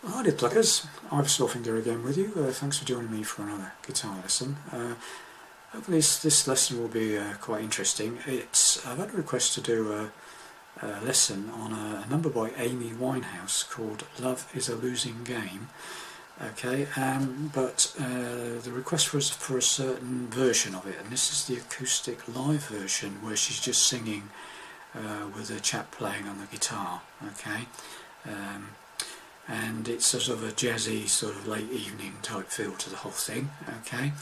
Hi there pluggers, I've Finger again with you. Thanks for joining me for another guitar lesson. Hopefully this lesson will be quite interesting. I've had a request to do a lesson on a number by Amy Winehouse called Love is a Losing Game. Okay, but the request was for a certain version of it, and this is the acoustic live version where she's just singing with a chap playing on the guitar. Okay. And it's sort of a jazzy, sort of late evening type feel to the whole thing. Okay,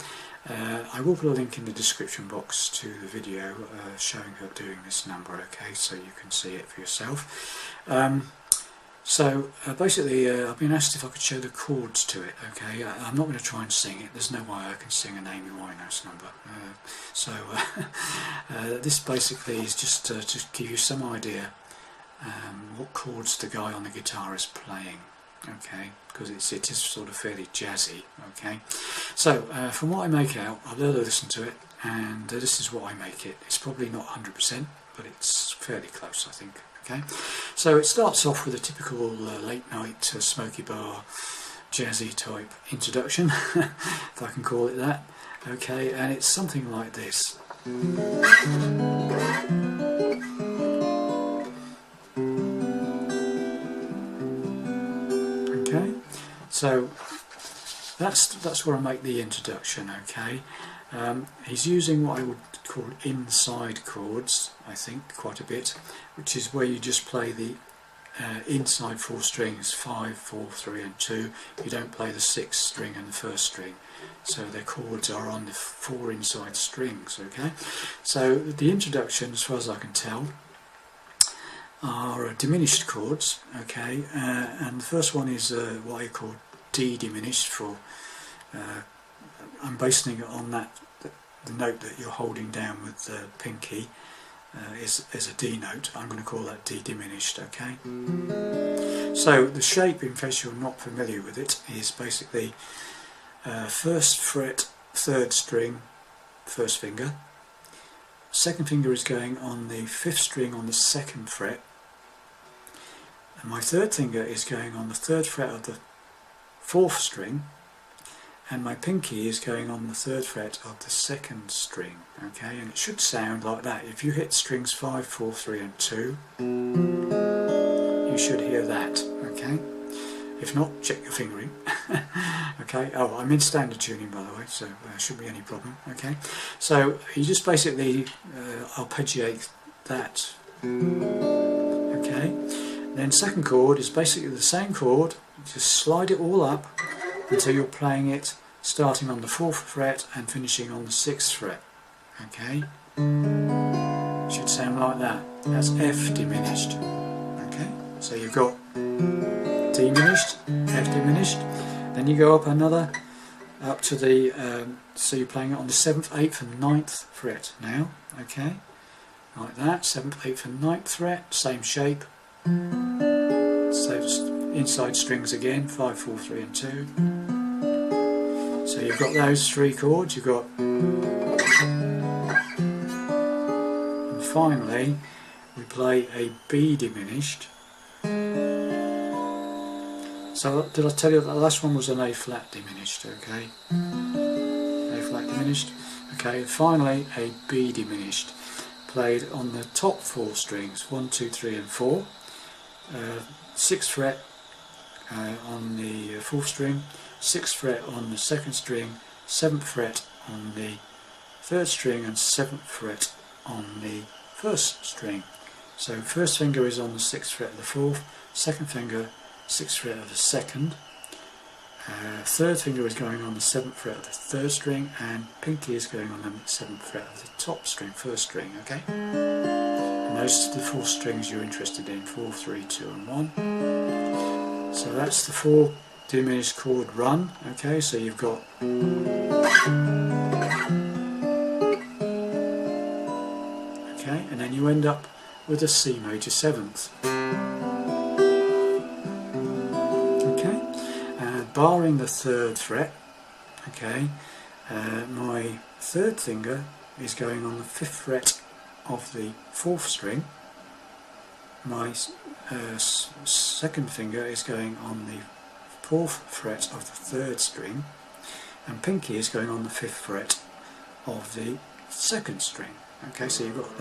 I will put a link in the description box to the video showing her doing this number. Okay, so you can see it for yourself. Basically, I've been asked if I could show the chords to it. Okay, I'm not going to try and sing it. There's no way I can sing an Amy Winehouse number. This basically is just to give you some idea what chords the guy on the guitar is playing, okay, because it is sort of fairly jazzy. Okay, so from what I make out, I've had a listen to it, and this is what I make it. It's probably not 100%, but it's fairly close, I think. Okay, so it starts off with a typical late night smoky bar jazzy type introduction, if I can call it that. Okay, and it's something like this. Okay, so that's where I make the introduction. Okay, he's using what I would call inside chords, I think, quite a bit, which is where you just play the inside four strings, 5, 4, 3 and 2. You don't play the 6th string and the 1st string, so their chords are on the 4 inside strings. Okay, so the introduction, as far as I can tell, are diminished chords. Okay, and the first one is what I call D diminished. For I'm basing it on the note that you're holding down with the pinky is a D note. I'm going to call that D diminished. Okay, so the shape, in case you're not familiar with it, is basically 1st fret, 3rd string, 1st finger. 2nd finger is going on the 5th string on the 2nd fret, and my 3rd finger is going on the 3rd fret of the 4th string, and my pinky is going on the 3rd fret of the 2nd string. Okay, and it should sound like that. If you hit strings 5, 4, 3 and 2, you should hear that. Okay, if not, check your fingering. Okay, oh, I'm in standard tuning, by the way, so there shouldn't be any problem. Okay, so you just basically arpeggiate that. Okay, then 2nd chord is basically the same chord, just slide it all up until you're playing it starting on the 4th fret and finishing on the 6th fret. Okay, should sound like that. That's F diminished. Okay, so you've got D diminished, F diminished, then you go up another, up to the, so you're playing it on the 7th, 8th and 9th fret now. Okay, like that, 7th, 8th and 9th fret, same shape. So inside strings again, 5, 4, 3 and 2. So you've got those 3 chords, you've got, and finally we play a B diminished. So did I tell you that the last one was an A flat diminished? Okay, A flat diminished. Okay, finally a B diminished, played on the top 4 strings, 1, 2, 3 and 4. 6th fret on the 4th string, 6th fret on the 2nd string, 7th fret on the 3rd string and 7th fret on the 1st string. So 1st finger is on the 6th fret of the 4th, 2nd finger 6th fret of the 2nd, 3rd finger is going on the 7th fret of the 3rd string, and pinky is going on the 7th fret of the top string, 1st string. Okay, and those are the 4 strings you're interested in, 4, 3, 2 and 1. So that's the 4 diminished chord run. Okay, so you've got okay, and then you end up with a C major 7th. Okay, barring the 3rd fret. Okay, my 3rd finger is going on the 5th fret of the 4th string. My second finger is going on the 4th fret of the 3rd string, and pinky is going on the 5th fret of the 2nd string. Okay, so you've got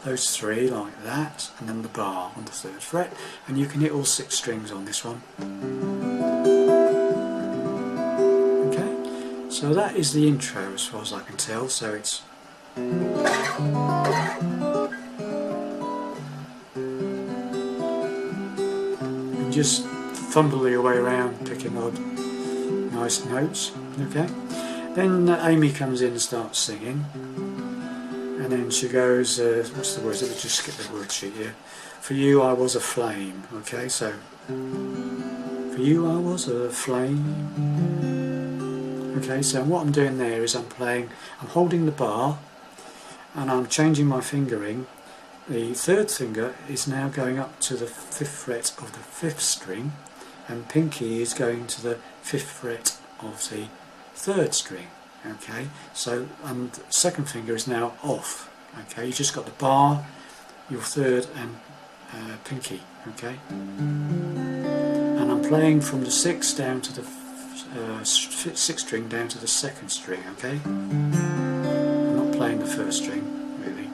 those three like that, and then the bar on the 3rd fret, and you can hit all 6 strings on this one. Okay, so that is the intro as far as I can tell. So it's and just fumble your way around picking odd nice notes. Okay, then Amy comes in and starts singing. And then she goes, what's the words? Let me just skip the word sheet here. For you I was a flame. Okay, so for you I was a flame. Okay, so what I'm doing there is I'm holding the bar and I'm changing my fingering. The 3rd finger is now going up to the 5th fret of the 5th string, and pinky is going to the 5th fret of the 3rd string. Okay, so the 2nd finger is now off. Okay, you just got the bar, your 3rd and pinky. Okay, and I'm playing from the 6th down to the 6th string down to the 2nd string. Okay, I'm not playing the 1st string really.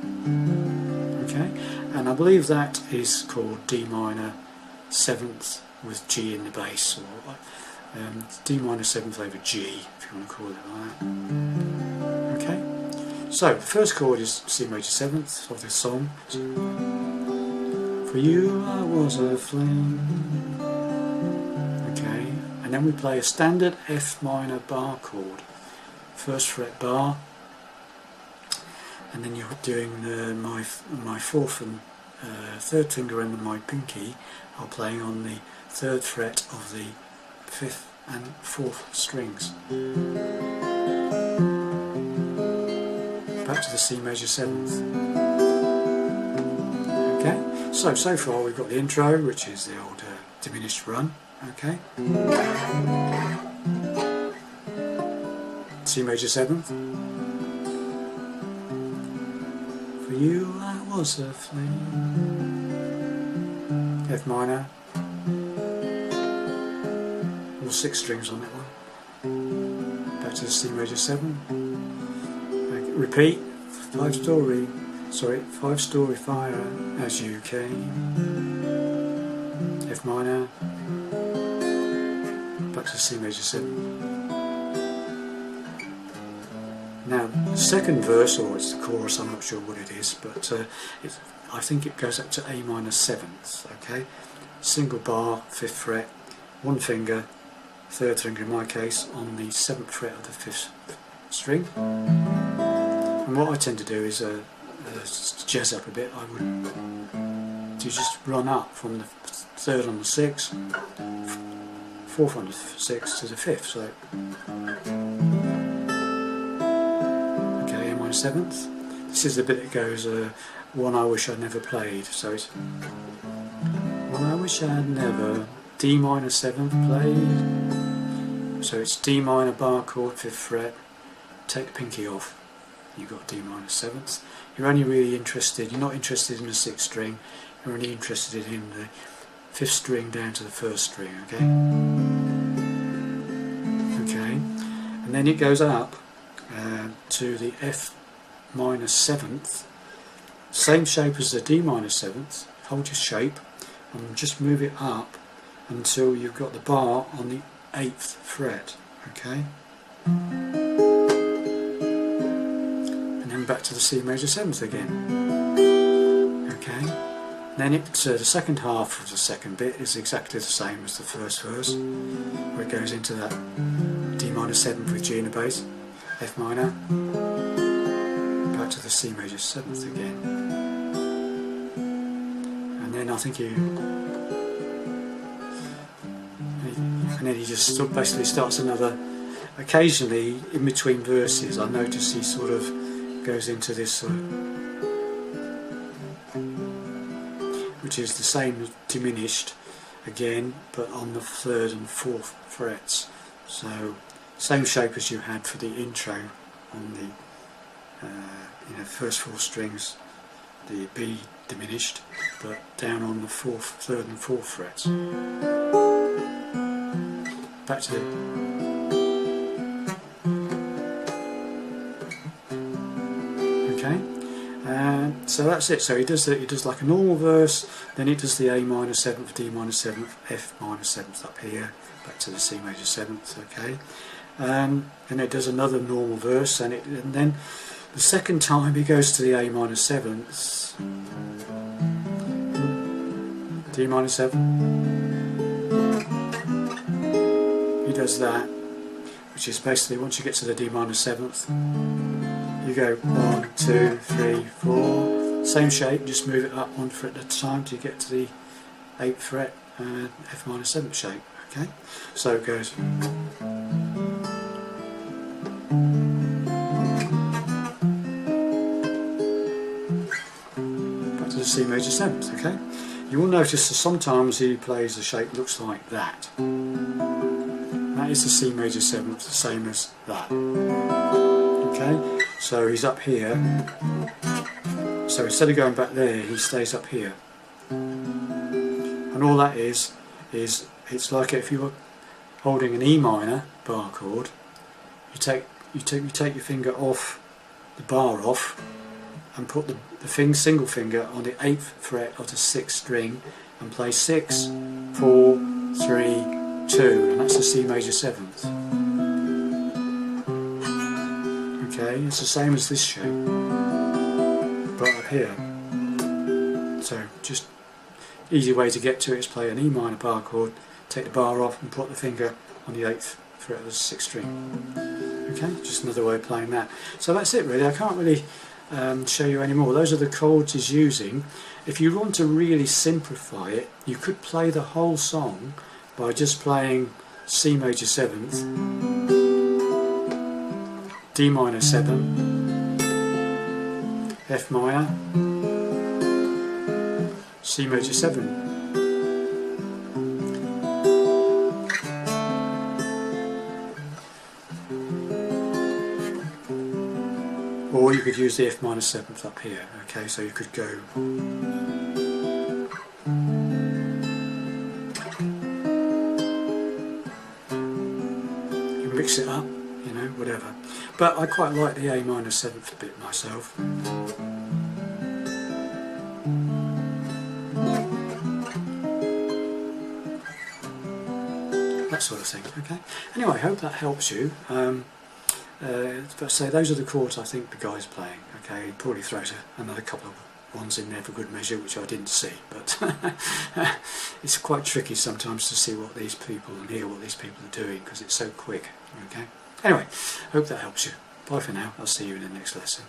Okay, and I believe that is called D minor 7th with G in the bass, or D minor 7th over G, if you want to call it like that. Okay, so the first chord is C major 7th of the song. For you I was a flame. Okay, and then we play a standard F minor bar chord, 1st fret bar, and then you're doing my 4th and 3rd finger and my pinky are playing on the 3rd fret of the 5th and 4th strings. Back to the C major 7th. Okay, so far we've got the intro, which is the old diminished run. Okay, C major 7th. For you I was a flame. F minor. 6 strings on that one. Back to the C major 7. Repeat. 5-story fire as you came. F minor. Back to the C major 7. Now the second verse, or it's the chorus, I'm not sure what it is, but I think it goes up to A minor 7th. Okay, single bar, 5th fret, 1 finger, 3rd finger in my case, on the 7th fret of the 5th string. And what I tend to do is to jazz up a bit, I would just run up from the 3rd on the 6th, 4th on the 6th to the 5th. So okay, A minor 7th. This is the bit that goes one I wish I'd never played. So it's one I wish I'd never. D minor 7th played. So it's D minor bar chord, 5th fret, take the pinky off, you've got D minor 7th. You're only really interested, you're not interested in the 6th string, you're only interested in the 5th string down to the 1st string, okay? Okay, and then it goes up to the F minor 7th, same shape as the D minor 7th, hold your shape and just move it up until you've got the bar on the 8th fret, okay? And then back to the C major 7th again, okay? Then the second half of the second bit is exactly the same as the first verse, where it goes into that D minor 7th with G in the bass, F minor, back to the C major 7th again. And then I think and then he just basically starts another. Occasionally, in between verses, I notice he sort of goes into this, which is the same as diminished again, but on the 3rd and 4th frets. So, same shape as you had for the intro on the first 4 strings, the B diminished, but down on the 3rd and 4th frets. back to the... Okay, so that's it. So he does like a normal verse, then he does the A minor 7th, D minor 7th, F minor 7th up here, back to the C major 7th, okay. And it does another normal verse, and then the second time he goes to the A minor 7th, D minor 7, he does that, which is basically once you get to the D minor 7th, you go 1, 2, 3, 4, same shape, just move it up 1 fret at a time till you get to the 8th fret and F minor 7th shape, okay? So it goes... back to the C major 7th, okay? You will notice that sometimes he plays the shape looks like that. That is the C major 7th, the same as that. Okay, so he's up here. So instead of going back there, he stays up here. And all that is it's like if you were holding an E minor bar chord. You take your finger off the bar off, and put the single finger on the 8th fret of the 6th string and play 6, 4, 3, 2, and that's the C major 7th. Okay, it's the same as this shape, but up here. So just easy way to get to it is play an E minor bar chord, take the bar off and put the finger on the 8th fret of the 6th string. Okay, just another way of playing that. So that's it really. I can't really show you any more. Those are the chords he's using. If you want to really simplify it, you could play the whole song by just playing C major 7th, D minor 7, F minor, C major 7. Or you could use the F minor 7th up here, okay, so you could go... you mix it up, you know, whatever. But I quite like the A minor 7th bit myself. That sort of thing, okay. Anyway, I hope that helps you. But say those are the chords I think the guy's playing. Okay, he probably throws another couple of ones in there for good measure, which I didn't see. But it's quite tricky sometimes to see what these people and hear what these people are doing because it's so quick. Okay. Anyway, hope that helps you. Bye for now. I'll see you in the next lesson.